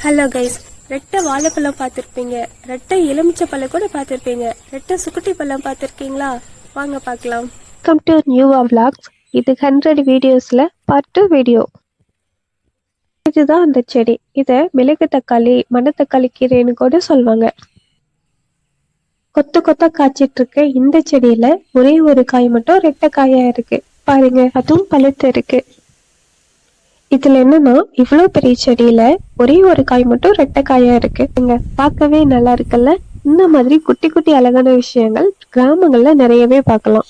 Hello guys, ரெட்டை வாழைப்பழம் பார்த்துருப்பீங்க, ரெட்டை எலுமிச்சை பழம் கூட பார்த்துருப்பீங்க, ரெட்டை சுக்குட்டி பழம் பார்த்துருக்கீங்களா? வாங்க பார்க்கலாம். Welcome to new vlogs. இது 100 வீடியோஸில் பார்ட் 2 வீடியோ. இதுதான் அந்த செடி. இதை மிளகு தக்காளி, மணத்தக்காளி கீரைன்னு கூட சொல்லுவாங்க. கொத்து கொத்தா காய்ச்சிட்டு இருக்க இந்த செடியில ஒரே ஒரு காய் மட்டும் ரெட்டை காயா இருக்கு பாருங்க, அதுவும் பழுத்து இருக்கு. இதுல என்னன்னா, இவ்வளவு பெரிய செடியில ஒரே ஒரு காய் மட்டும் ரெட்டை காயா இருக்கு. இங்க பார்க்கவே நல்லா இருக்குல்ல. இந்த மாதிரி குட்டி குட்டி அழகான விஷயங்கள் கிராமங்கள்ல நிறையவே பார்க்கலாம்.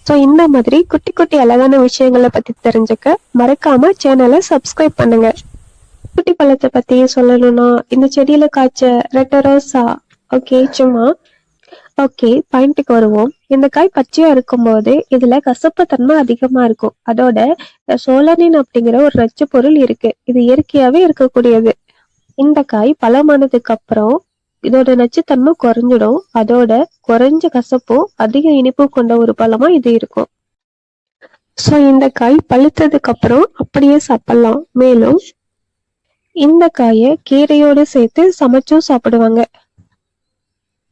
ஸோ இந்த மாதிரி குட்டி குட்டி அழகான விஷயங்களை பத்தி தெரிஞ்சுக்க மறக்காம சேனலை சப்ஸ்கிரைப் பண்ணுங்க. குட்டி பழத்தை பத்தி சொல்லணும்னா, இந்த செடியில காய்ச்ச ரெட்டை ரோசா. ஓகே, பாயிண்ட்டுக்கு வருவோம். இந்த காய் பச்சையா இருக்கும்போது இதுல கசப்பு தன்மை அதிகமா இருக்கும். அதோட சோலனின் அப்படிங்கிற ஒரு நச்சு பொருள் இருக்கு. இது இயற்கையாவே இருக்கக்கூடியது. இந்த காய் பழமானதுக்கு அப்புறம் இதோட நச்சுத்தன்மை குறைஞ்சிடும். அதோட குறைஞ்ச கசப்பும் அதிக இனிப்பு கொண்ட ஒரு பழமா இது இருக்கும். ஸோ இந்த காய் பழுத்ததுக்கு அப்புறம் அப்படியே சாப்பிடலாம். மேலும் இந்த காயை கீரையோடு சேர்த்து சமைச்சும் சாப்பிடுவாங்க.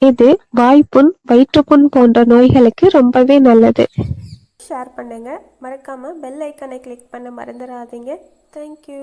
இது வாய்ப்புண், வயிற்றுப்புண் போன்ற நோய்களுக்கு ரொம்பவே நல்லது. ஷேர் பண்ணுங்க, மறக்காம பெல் ஐக்கானை கிளிக் பண்ண மறந்துடாதீங்க. தேங்க்யூ.